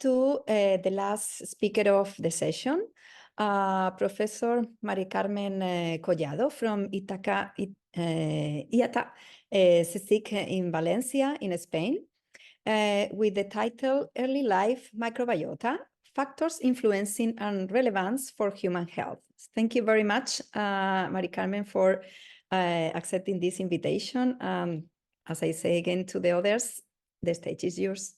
to the last speaker of the session, Professor Maria Carmen Collado from IATA-CSIC in Valencia, in Spain, with the title Early Life Microbiota, Factors Influencing and Relevance for Human Health. Thank you very much, Maria Carmen, for accepting this invitation. As I say again to the others, the stage is yours.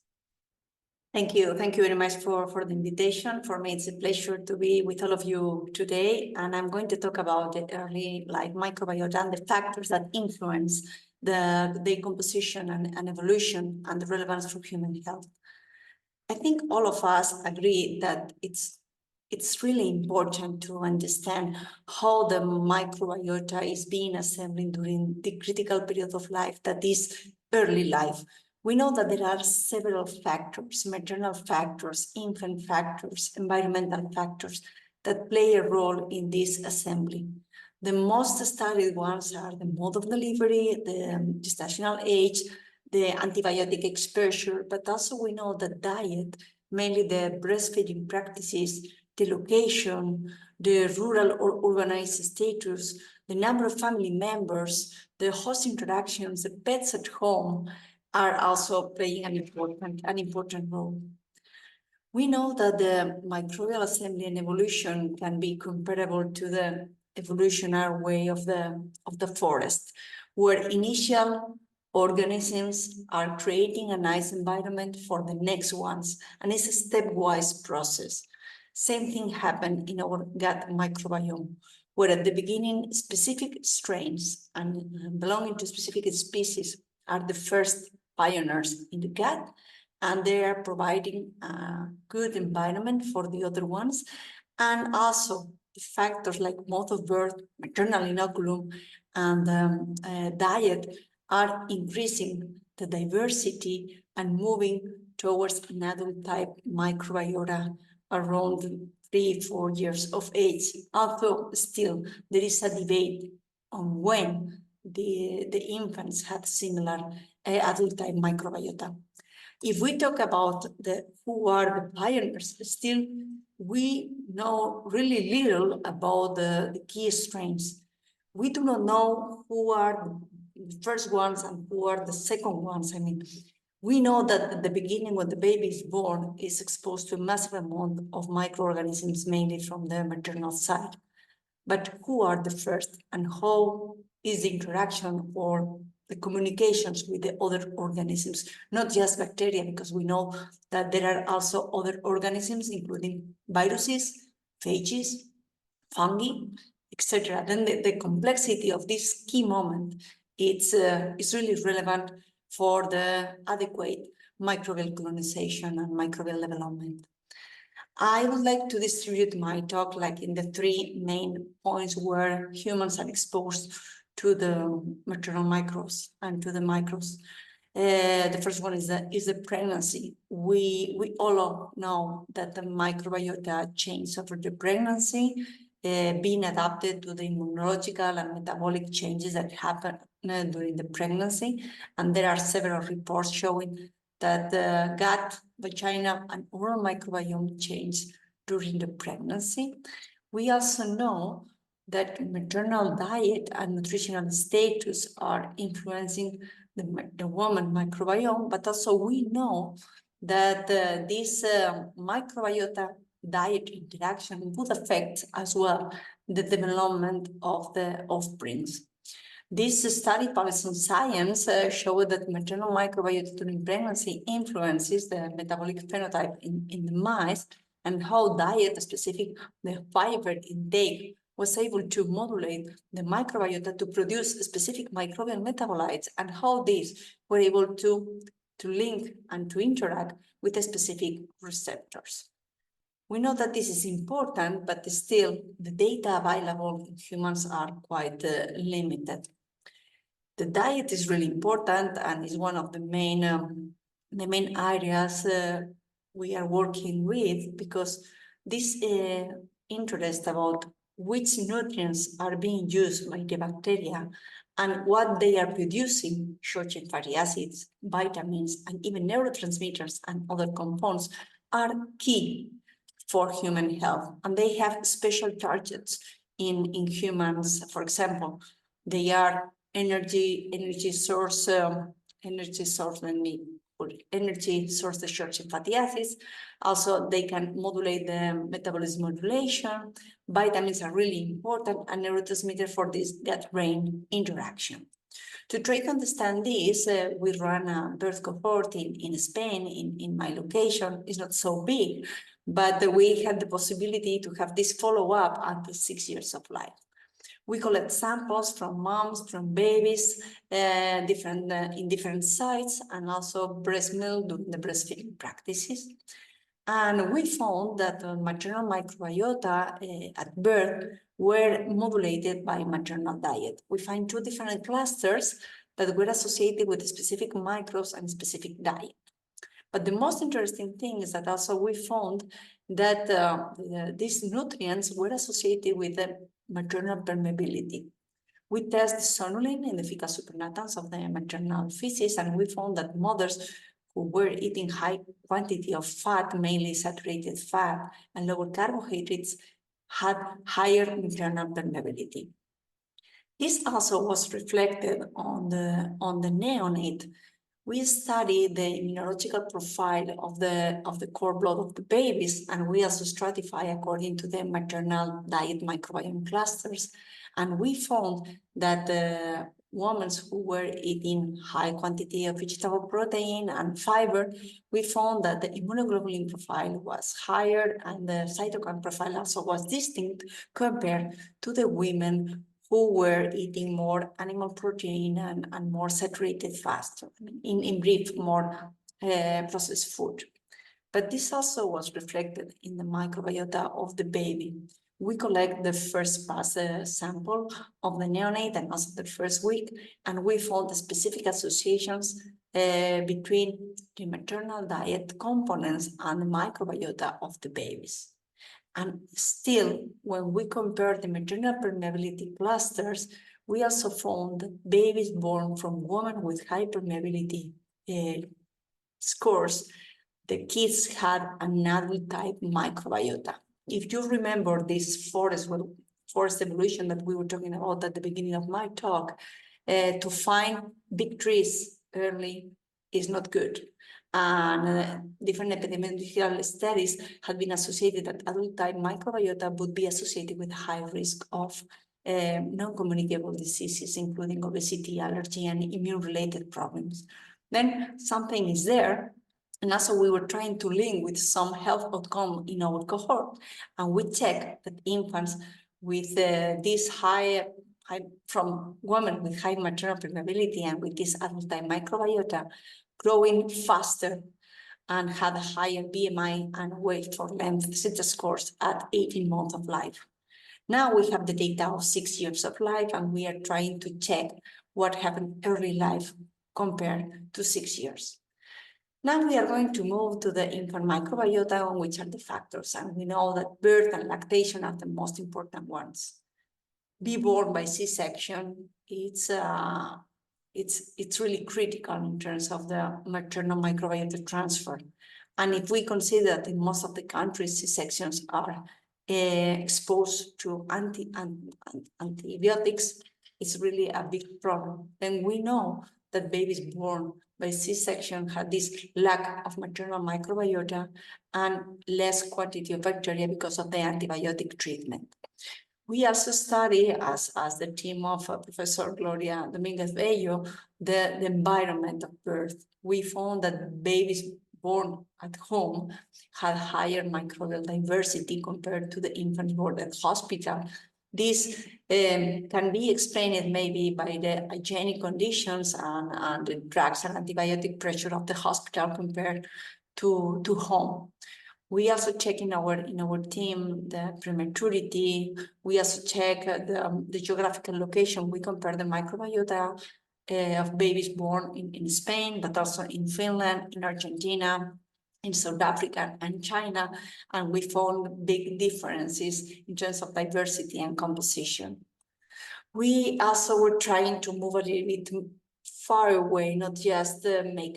Thank you. Thank you very much for the invitation. For me, it's a pleasure to be with all of you today. And I'm going to talk about the early life microbiota and the factors that influence the composition and evolution and the relevance for human health. I think all of us agree that it's really important to understand how the microbiota is being assembled during the critical period of life, that is early life. We know that there are several factors, maternal factors, infant factors, environmental factors that play a role in this assembly. The most studied ones are the mode of delivery, the gestational age, the antibiotic exposure, but also we know that diet, mainly the breastfeeding practices, the location, the rural or urbanized status, the number of family members, the host interactions, the pets at home, are also playing an important role. We know that the microbial assembly and evolution can be comparable to the evolutionary way of the forest, where initial organisms are creating a nice environment for the next ones, and it's a stepwise process. Same thing happened in our gut microbiome, where at the beginning specific strains and belonging to specific species are the first pioneers in the gut, and they are providing a good environment for the other ones. And also the factors like mode of birth, maternal inoculum, and diet are increasing the diversity and moving towards an adult type microbiota around 3-4 years of age. Although still there is a debate on when the infants had similar adult type microbiota. If we talk about who are the pioneers, still we know really little about the key strains. We do not know who are the first ones and who are the second ones. I mean, we know that at the beginning, when the baby is born, is exposed to a massive amount of microorganisms, mainly from the maternal side. But who are the first, and how is the interaction or the communications with the other organisms, not just bacteria, because we know that there are also other organisms, including viruses, phages, fungi, etc. Then the complexity of this key moment is really relevant for the adequate microbial colonization and microbial development. I would like to distribute my talk like in the 3 main points where humans are exposed to the maternal microbes and to the microbes. The first one is the pregnancy. We all know that the microbiota changes over the pregnancy, being adapted to the immunological and metabolic changes that happen during the pregnancy. And there are several reports showing that the gut, vagina, and oral microbiome change during the pregnancy. We also know that maternal diet and nutritional status are influencing the woman microbiome, but also we know that this microbiota diet interaction would affect as well the development of the offsprings. This study published in Science showed that maternal microbiota during pregnancy influences the metabolic phenotype in the mice, and how diet specific, the fiber intake, was able to modulate the microbiota to produce specific microbial metabolites, and how these were able to link and to interact with the specific receptors. We know that this is important, but still the data available in humans are quite limited. The diet is really important and is one of the main areas we are working with, because this interest about which nutrients are being used by the bacteria and what they are producing, short-chain fatty acids, vitamins, and even neurotransmitters and other compounds, are key for human health, and they have special targets in humans. For example, they are energy source short chain fatty acids. Also, they can modulate the metabolism modulation. Vitamins are really important, and neurotransmitter for this gut-brain interaction. To try to understand this, we ran a birth cohort in Spain, in my location. It's not so big, but we had the possibility to have this follow-up until 6 years of life. We collect samples from moms, from babies, in different sites, and also breast milk during the breastfeeding practices. And we found that maternal microbiota at birth were modulated by maternal diet. We find 2 different clusters that were associated with specific microbes and specific diet. But the most interesting thing is that also we found that these nutrients were associated with the maternal permeability. We test sonulin in the fecal supernatants of the maternal feces, and we found that mothers who were eating high quantity of fat, mainly saturated fat, and lower carbohydrates, had higher maternal permeability. This also was reflected on the neonate. We studied the immunological profile of the cord blood of the babies, and we also stratify according to the maternal diet microbiome clusters. And we found that the women who were eating high quantity of vegetable protein and fiber, we found that the immunoglobulin profile was higher and the cytokine profile also was distinct compared to the women who were eating more animal protein and more saturated fats, in brief, more processed food. But this also was reflected in the microbiota of the baby. We collect the first pass sample of the neonate and also the first week, and we found the specific associations between the maternal diet components and the microbiota of the babies. And still, when we compare the maternal permeability clusters, we also found that babies born from women with high permeability scores, the kids had an adult type microbiota. If you remember this forest evolution that we were talking about at the beginning of my talk, to find big trees early is not good. And different epidemiological studies have been associated that adult type microbiota would be associated with high risk of non-communicable diseases, including obesity, allergy, and immune-related problems. Then something is there. And also we were trying to link with some health outcome in our cohort. And we checked that infants with this high from women with high maternal permeability and with this adult type microbiota growing faster and had a higher BMI and weight for length CITA scores at 18 months of life. Now we have the data of 6 years of life, and we are trying to check what happened early life compared to 6 years. Now we are going to move to the infant microbiota, on which are the factors, and we know that birth and lactation are the most important ones. Be born by C-section, it's really critical in terms of the maternal microbiota transfer. And if we consider that in most of the countries, C-sections are exposed to antibiotics, it's really a big problem. Then we know that babies born by C-section have this lack of maternal microbiota and less quantity of bacteria because of the antibiotic treatment. We also study, as the team of Professor Gloria Dominguez-Bello, the environment of birth. We found that babies born at home had higher microbial diversity compared to the infants born at hospital. This can be explained maybe by the hygienic conditions and the drugs and antibiotic pressure of the hospital compared to home. We also check in our team the prematurity. We also check the geographical location. We compare the microbiota of babies born in Spain, but also in Finland, in Argentina, in South Africa and China, and we found big differences in terms of diversity and composition. We also were trying to move a little bit far away, not just make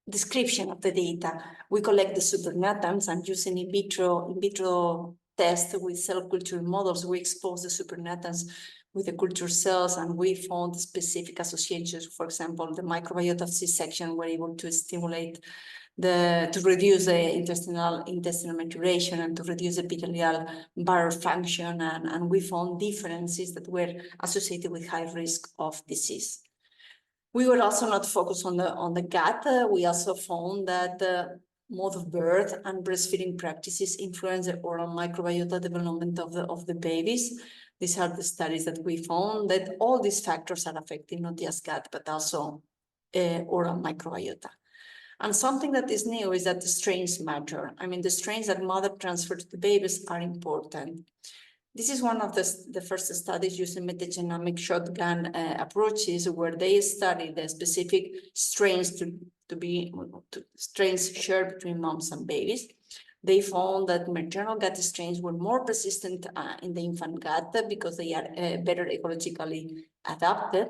description of the data. We collect the supernatants, and using in vitro test with cell culture models, we expose the supernatants with the culture cells, and we found specific associations. For example, the microbiota of C-section were able to stimulate to reduce the intestinal maturation and to reduce epithelial barrier function, and we found differences that were associated with high risk of disease. We were also not focused on the gut. We also found that the mode of birth and breastfeeding practices influence the oral microbiota development of the babies. These are the studies that we found, that all these factors are affecting not just gut, but also oral microbiota. And something that is new is that the strains matter. I mean, the strains that mother transfer to the babies are important. This is one of the first studies using metagenomic shotgun approaches, where they study the specific strains strains shared between moms and babies. They found that maternal gut strains were more persistent in the infant gut because they are better ecologically adapted.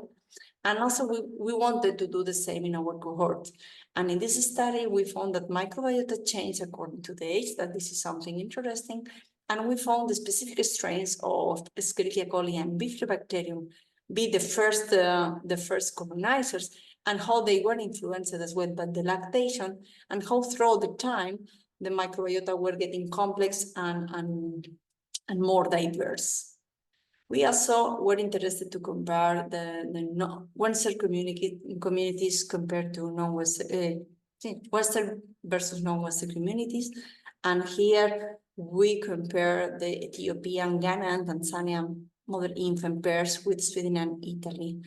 And also we wanted to do the same in our cohort. And in this study, we found that microbiota changed according to the age, that this is something interesting. And we found the specific strains of Escherichia coli and Bifidobacterium be the first colonizers, and how they were influenced as well by the lactation, and how throughout the time the microbiota were getting complex and more diverse. We also were interested to compare the one cell communities compared to Western versus non-Western communities, and here we compare the Ethiopian, Ghana, and Tanzania mother infant pairs with Sweden and Italy.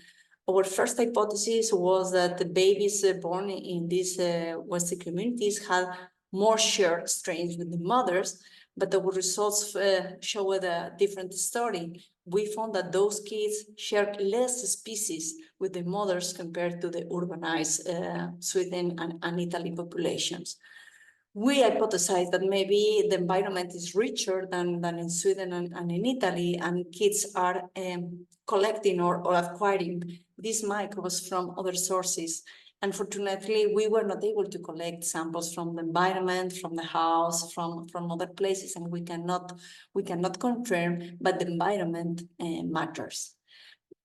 Our first hypothesis was that the babies born in these Western communities had more shared strains with the mothers, but our results showed a different story. We found that those kids shared less species with the mothers compared to the urbanized Sweden and Italy populations. We hypothesized that maybe the environment is richer than in Sweden and in Italy, and kids are collecting or acquiring these microbes from other sources. Unfortunately, we were not able to collect samples from the environment, from the house, from other places, and we cannot confirm, but the environment matters.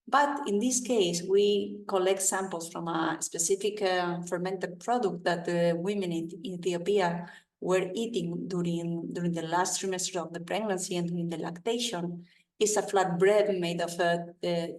But in this case, we collect samples from a specific fermented product that the women in Ethiopia were eating during the last trimester of the pregnancy and during the lactation. It's a flatbread made of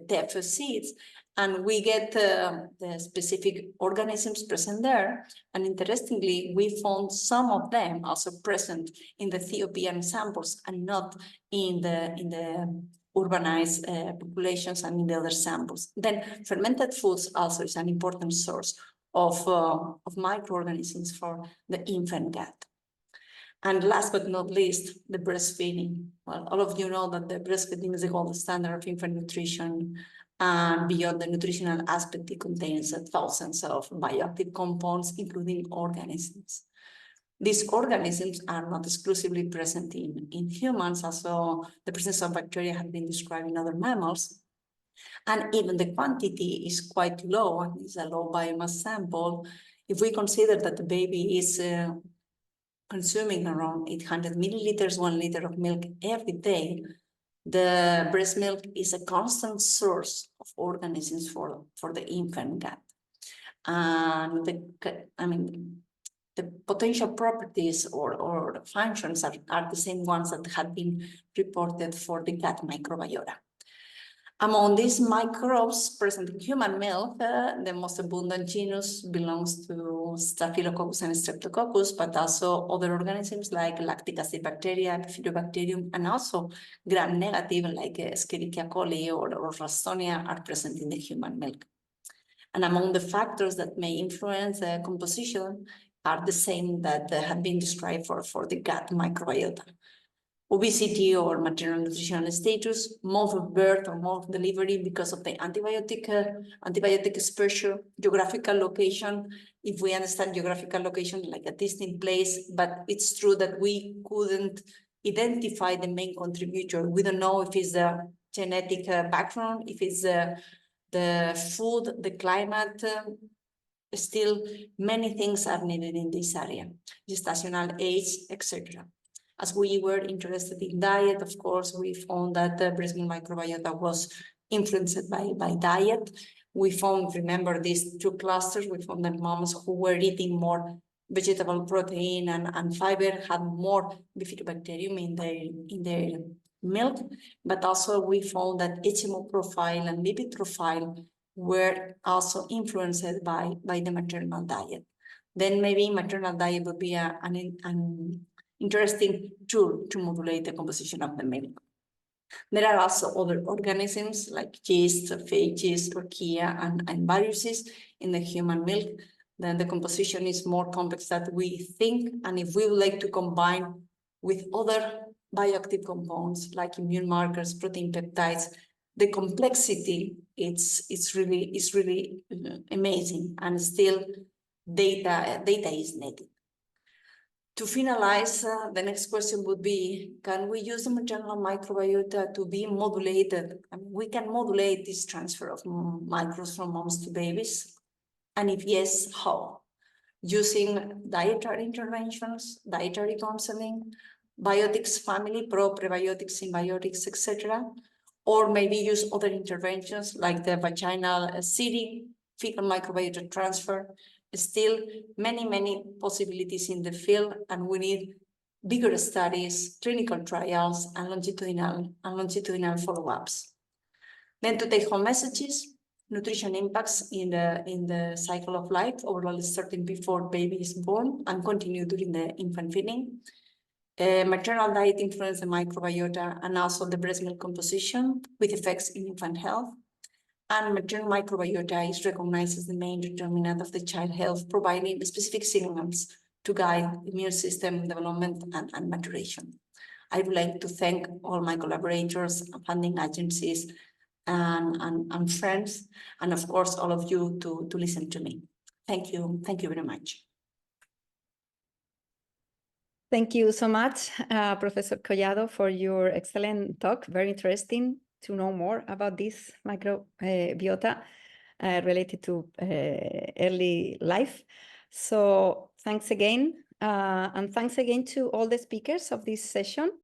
teff seeds, and we get the specific organisms present there. And interestingly, we found some of them also present in the Ethiopian samples and not in the urbanized populations and in the other samples. Then fermented foods also is an important source of microorganisms for the infant gut. And last but not least, the breastfeeding. Well, all of you know that the breastfeeding is the gold standard of infant nutrition, and beyond the nutritional aspect, it contains thousands of bioactive compounds, including organisms. These organisms are not exclusively present in humans, also the presence of bacteria has been described in other mammals. And even the quantity is quite low, and it's a low biomass sample. If we consider that the baby is consuming around 800 milliliters, 1 liter of milk every day, the breast milk is a constant source of organisms for the infant gut. And the potential properties or functions are the same ones that have been reported for the gut microbiota. Among these microbes present in human milk, the most abundant genus belongs to Staphylococcus and Streptococcus, but also other organisms like lactic acid bacteria, Bifidobacterium, and also gram-negative like Escherichia coli or Ralstonia are present in the human milk. And among the factors that may influence composition are the same that have been described for the gut microbiota. Obesity or maternal nutritional status, mode of birth or mode of delivery because of the antibiotic exposure, geographical location. If we understand geographical location like a distinct place, but it's true that we couldn't identify the main contributor. We don't know if it's the genetic background, if it's the food, the climate, still many things are needed in this area, gestational age, etc. As we were interested in diet, of course, we found that the breast milk microbiota was influenced by diet. We found, remember these two clusters, we found that moms who were eating more vegetable protein and fiber had more bifidobacterium in their milk, but also we found that HMO profile and lipid profile were also influenced by the maternal diet. Then maybe maternal diet would be an interesting tool to modulate the composition of the milk. There are also other organisms like yeast, phages, archaea, and viruses in the human milk. Then the composition is more complex than we think. And if we would like to combine with other bioactive compounds like immune markers, protein peptides, the complexity it's really amazing, and still data is needed. To finalize, the next question would be, can we use the maternal microbiota to be modulated? I mean, we can modulate this transfer of microbes from moms to babies. And if yes, how? Using dietary interventions, dietary counseling, biotics family, prebiotics, symbiotics, etc. Or maybe use other interventions like the vaginal seeding, fecal microbiota transfer. Still many possibilities in the field, and we need bigger studies, clinical trials, and longitudinal follow-ups. Then to take home messages, nutrition impacts in the cycle of life, overall starting before baby is born and continue during the infant feeding. Maternal diet influence the microbiota and also the breast milk composition with effects in infant health. And maternal microbiota is recognized as the main determinant of the child health, providing specific signals to guide immune system development and maturation. I would like to thank all my collaborators, funding agencies, and friends, and of course, all of you to listen to me. Thank you very much. Thank you so much, Professor Collado, for your excellent talk. Very interesting to know more about this microbiota related to early life. So thanks again. And thanks again to all the speakers of this session.